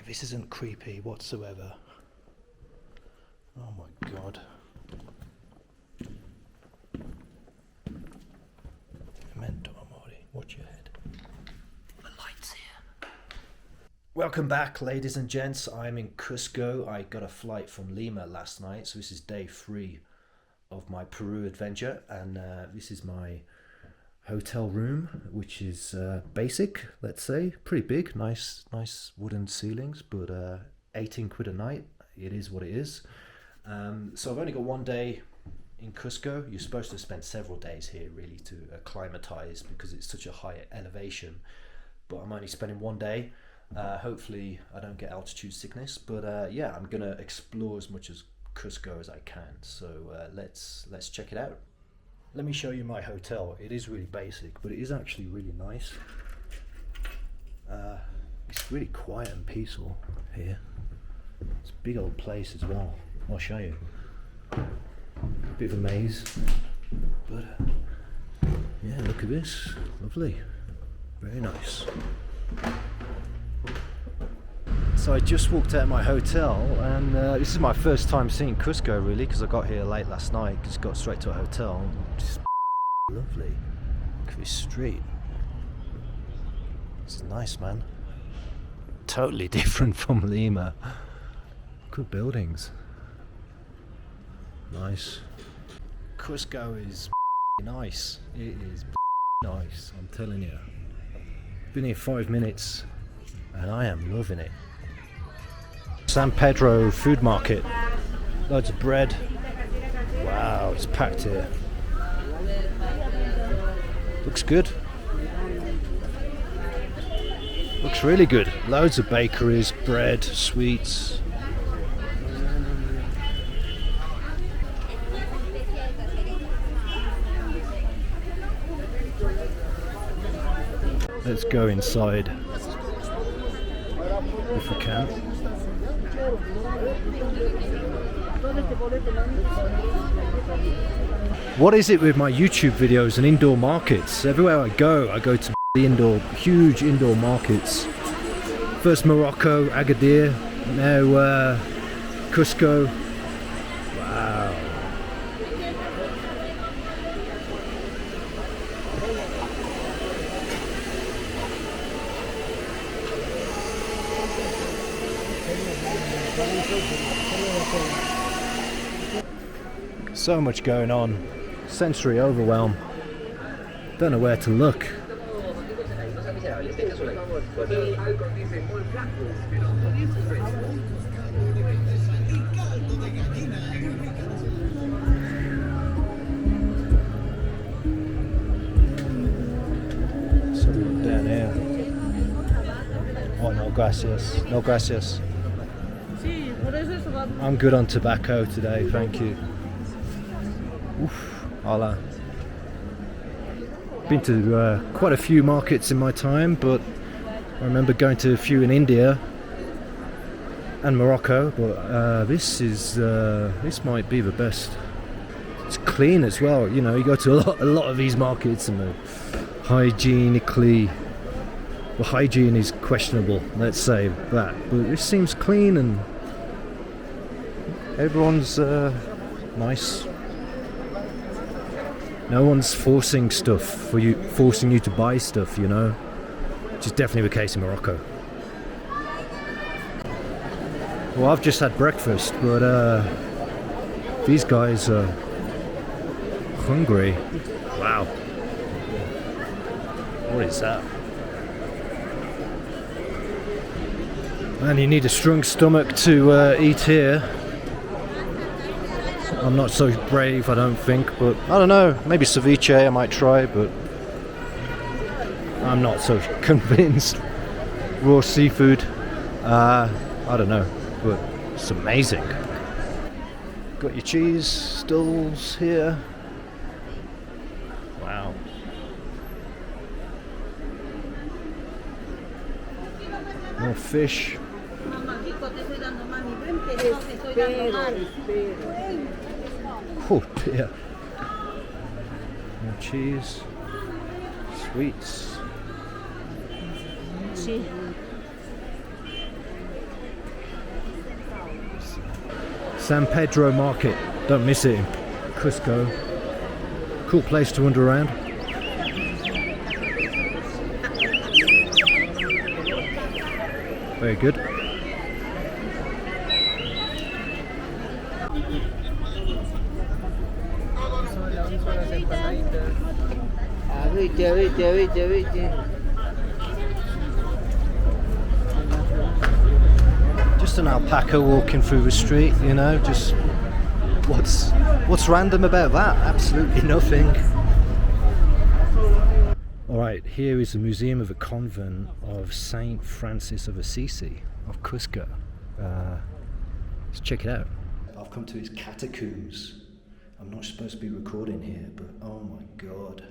this isn't creepy whatsoever. Oh my god. Memento Mori, watch your head. The light's here. Welcome back, ladies and gents. I'm in Cusco. I got a flight from Lima last night, so this is day 3 of my Peru adventure, and this is my hotel room, which is basic, let's say, pretty big, nice wooden ceilings, but 18 quid a night. It is what it is. So I've only got 1 day in Cusco. You're supposed to spend several days here really to acclimatize because it's such a high elevation, but I'm only spending 1 day. Hopefully I don't get altitude sickness, but yeah, I'm gonna explore as much as Cusco as I can. So let's check it out. Let me show you my hotel. It is really basic, but it is actually really nice. It's really quiet and peaceful here. It's a big old place as well. I'll show you. Bit of a maze, but yeah, look at this. Lovely. Very nice. So I just walked out of my hotel, and this is my first time seeing Cusco really, because I got here late last night, just got straight to a hotel. Just lovely. Look at this street. It's nice, man. Totally different from Lima. Good buildings. Nice. Cusco is nice. It is nice, I'm telling you. Been here 5 minutes and I am loving it. San Pedro food market. Loads of bread. Wow, it's packed here. Looks good. Looks really good. Loads of bakeries, bread, sweets. Let's go inside if we can. What is it with my YouTube videos and indoor markets? Everywhere I go to the huge indoor markets. First Morocco, Agadir, now Cusco. Wow. So much going on, sensory overwhelm, don't know where to look. Something down here. Oh, no gracias, no gracias. I'm good on tobacco today, thank you. Oof, hola. Been to quite a few markets in my time, but I remember going to a few in India and Morocco, but this might be the best. It's clean as well, you know, you go to a lot of these markets and the hygiene is questionable, let's say that, but this seems clean and everyone's nice. No one's forcing you to buy stuff, you know, which is definitely the case in Morocco. Well, I've just had breakfast, but these guys are hungry. Wow. What is that? Man, you need a strong stomach to eat here. I'm not so brave, I don't think, but I don't know, maybe ceviche I might try, but I'm not so convinced. Raw seafood, I don't know, but it's amazing. Got your cheese stalls here. Wow. More fish. Oh dear. More cheese. Sweets. San Pedro Market. Don't miss it in Cusco. Cool place to wander around. Very good. Just an alpaca walking through the street, you know, just what's random about that? Absolutely nothing. Alright, here is the museum of the convent of Saint Francis of Assisi of Cusco. Let's check it out. I've come to his catacombs. I'm not supposed to be recording here, but oh my god.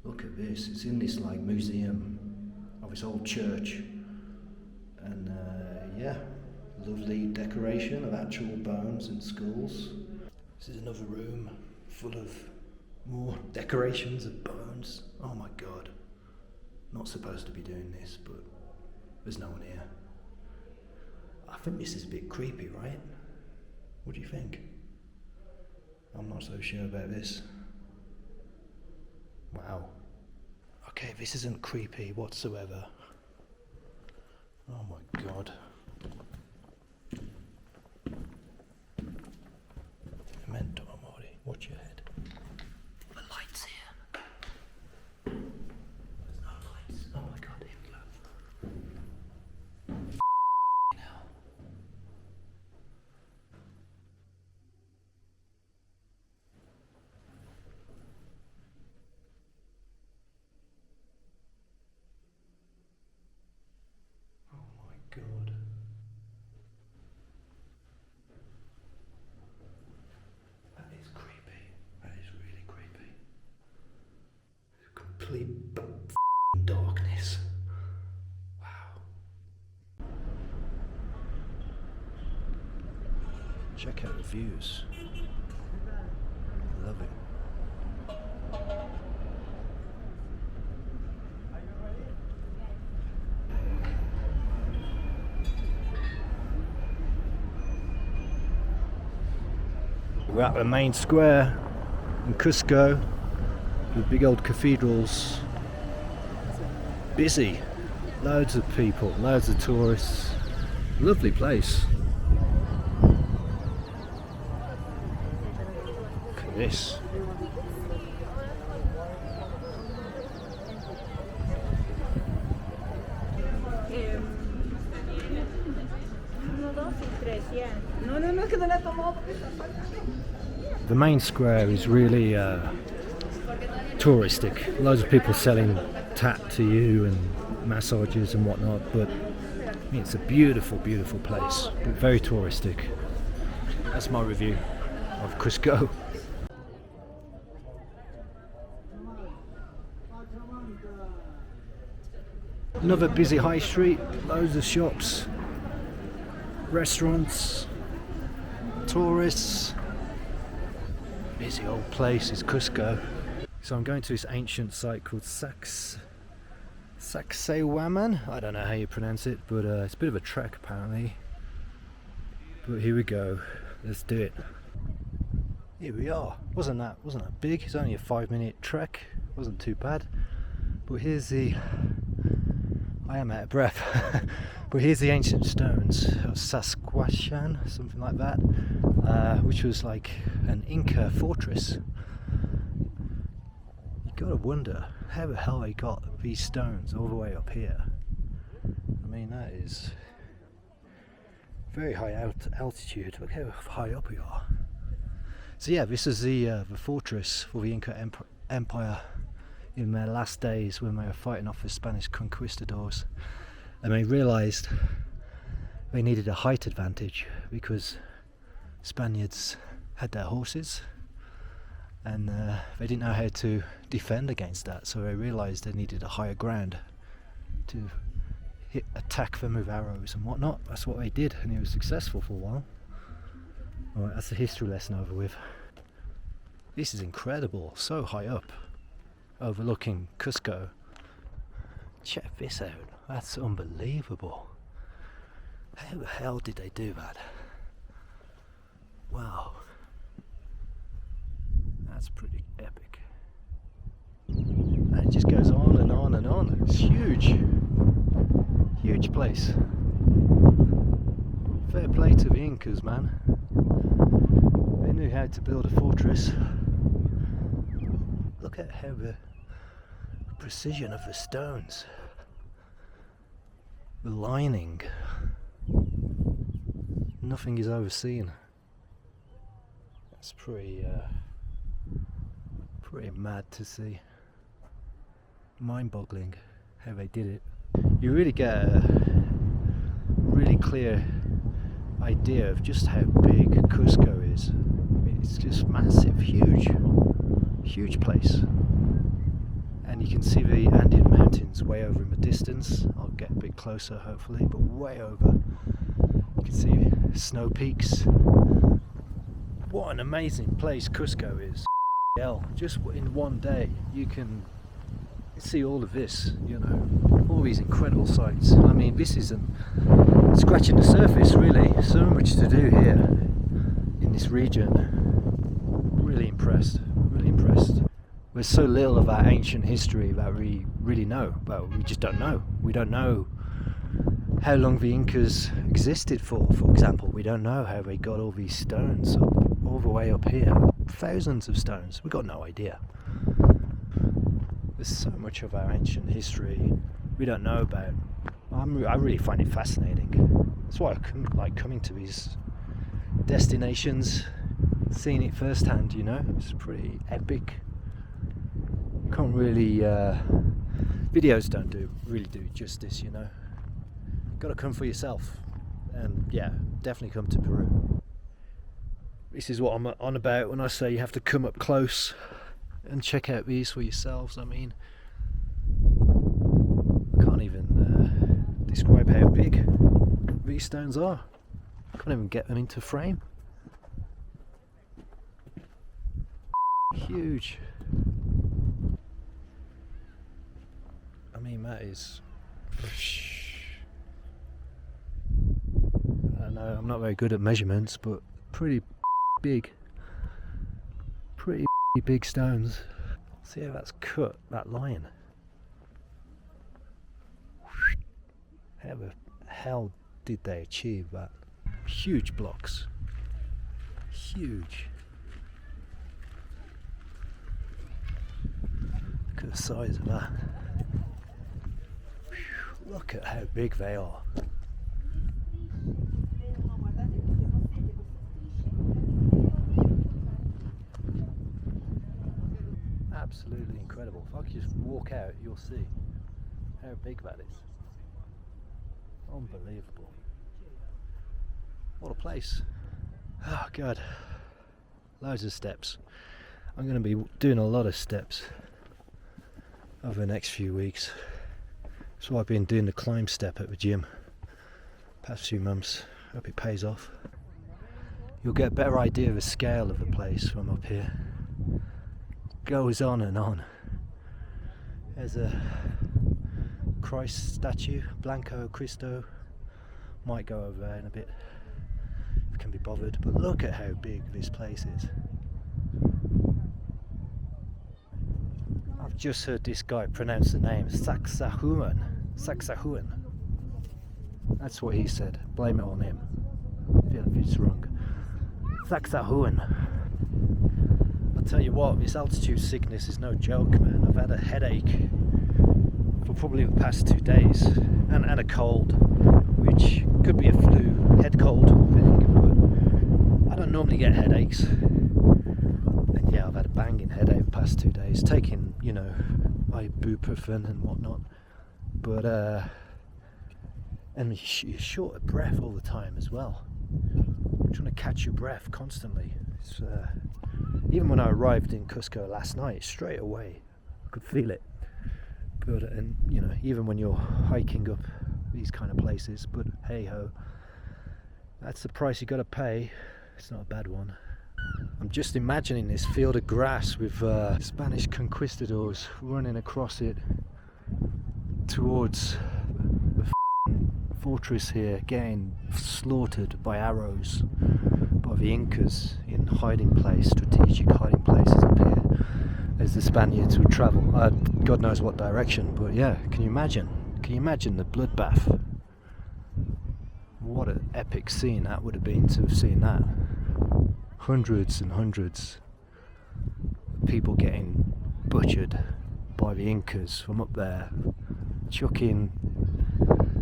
Look at this. It's in this like museum of his old church. And yeah, lovely decoration of actual bones and skulls. This is another room full of more decorations of bones. Oh my god. Not supposed to be doing this, but there's no one here. I think this is a bit creepy, right? What do you think? I'm not so sure about this. Wow. Okay, this isn't creepy whatsoever. Oh my god. Memento amore, watch your head. The lights here. There's no lights. Oh my god, here we go. Hell. Oh my god. That is creepy. That is really creepy. Complete darkness. Wow. Check out the views. Love it. We're at the main square in Cusco with big old cathedrals. Busy. Loads of people, loads of tourists. Lovely place. Look at this. The main square is really touristic. Loads of people selling tap to you and massages and whatnot, but I mean, it's a beautiful, beautiful place, but very touristic. That's my review of Cusco. Another busy high street, loads of shops, restaurants, tourists. Busy old place is Cusco. So I'm going to this ancient site called Sacsayhuaman. I don't know how you pronounce it, but it's a bit of a trek apparently. But here we go. Let's do it. Here we are. Wasn't that big? It's only a 5-minute trek. Wasn't too bad. But here's the. I am out of breath. But here's the ancient stones of Sacsayhuaman, something like that, which was like an Inca fortress. You gotta wonder how the hell they got these stones all the way up here. I mean, that is very high altitude. Look how high up we are. So yeah, this is the fortress for the Inca Empire in their last days when they were fighting off the Spanish conquistadors, and they realised they needed a height advantage because Spaniards had their horses and they didn't know how to defend against that, so they realised they needed a higher ground to attack them with arrows and whatnot. That's what they did, and it was successful for a while. Alright, that's the history lesson over with. This is incredible, so high up, overlooking Cusco. Check this out, that's unbelievable. How the hell did they do that? Wow. That's pretty epic. And it just goes on and on and on. It's huge. Huge place. Fair play to the Incas, man. They knew how to build a fortress. Look at how the precision of the stones. The lining. Nothing is overseen. That's pretty mad to see. Mind-boggling how they did it. You really get a really clear idea of just how big Cusco is. It's just massive, huge place. And you can see the Andean mountains way over in the distance. I'll get a bit closer hopefully, but way over. You can see snow peaks. What an amazing place Cusco is. Just in one day you can see all of this, you know, all these incredible sights. I mean, this isn't scratching the surface really. So much to do here in this region. Really impressed. There's so little of our ancient history that we really know, but we just don't know. We don't know how long the Incas existed for example. We don't know how they got all these stones all the way up here. Thousands of stones. We've got no idea. There's so much of our ancient history we don't know about. I really find it fascinating. That's why I like coming to these destinations, seeing it firsthand, you know. It's pretty epic. Can't really videos don't really do justice, you know. Gotta come for yourself. And yeah, definitely come to Peru. This is what I'm on about when I say you have to come up close and check out these for yourselves. I mean, I can't even describe how big these stones are. I can't even get them into frame. Huge. I mean, that is... I don't know, I'm not very good at measurements, but pretty big. Pretty big stones. See how that's cut, that line. How the hell did they achieve that? Huge blocks. Huge. Look at the size of that. Look at how big they are. Absolutely incredible. If I could just walk out, you'll see how big that is. Unbelievable. What a place. Oh God. Loads of steps. I'm going to be doing a lot of steps over the next few weeks. That's why I've been doing the climb step at the gym past few months. Hope it pays off. You'll get a better idea of the scale of the place from up here. Goes on and on. There's a Christ statue, Blanco Cristo. Might go over there in a bit if I can be bothered, but look at how big this place is. I've just heard this guy pronounce the name Sacsayhuaman. That's what he said. Blame it on him. I feel if it's wrong. Sacsayhuaman. I'll tell you what, this altitude sickness is no joke, man. I've had a headache for probably the past 2 days, and a cold, which could be a flu, head cold thing, but I don't normally get headaches. And yeah, I've had a banging headache the past 2 days, taking, you know, ibuprofen and whatnot, but and you're short of breath all the time as well. You're trying to catch your breath constantly. It's, even when I arrived in Cusco last night, straight away I could feel it. But and you know, even when you're hiking up these kind of places, but hey ho, that's the price you got to pay. It's not a bad one. I'm just imagining this field of grass with Spanish conquistadors running across it towards the fortress here, getting slaughtered by arrows by of the Incas in hiding place, strategic hiding places up here, as the Spaniards would travel. God knows what direction, but yeah, can you imagine? Can you imagine the bloodbath? What an epic scene that would have been to have seen that. Hundreds and hundreds of people getting butchered by the Incas from up there, chucking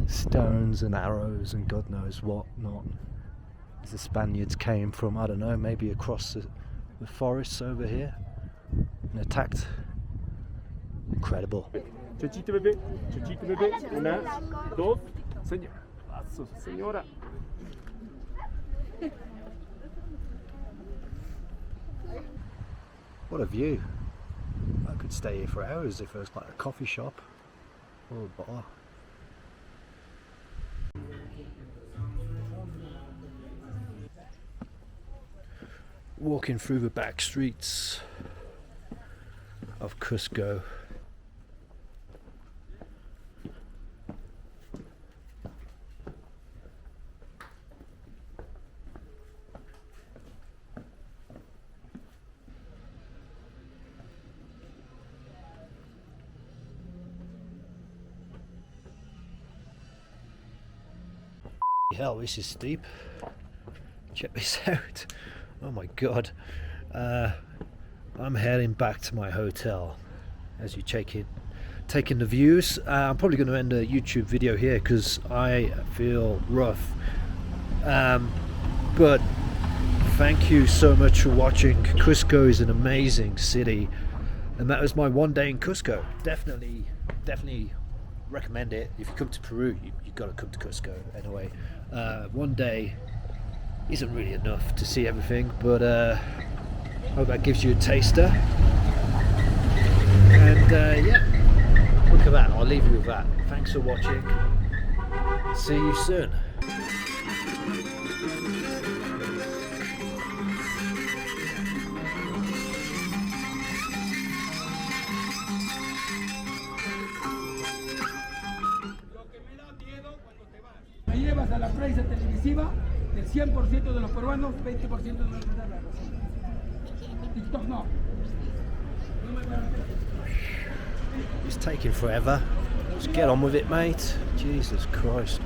stones and arrows and God knows what not, as the Spaniards came from, I don't know, maybe across the forests over here and attacked. Incredible. Chochito bebé, una, dos, señora. What a view. I could stay here for hours if it was like a coffee shop or a bar. Walking through the back streets of Cusco. Hell, this is steep. Check this out. Oh my god. I'm heading back to my hotel as you taking the views. I'm probably going to end a YouTube video here because I feel rough. But thank you so much for watching. Cusco is an amazing city, and that was my one day in Cusco. Definitely recommend it. If you come to Peru, you've got to come to Cusco anyway. One day isn't really enough to see everything, but I hope that gives you a taster. And yeah, look at that. I'll leave you with that. Thanks for watching. See you soon. Me llevas a la prensa televisiva del 100% de los peruanos, 20% de los venezolanos. TikTok no. It's taking forever. Just get on with it, mate. Jesus Christ.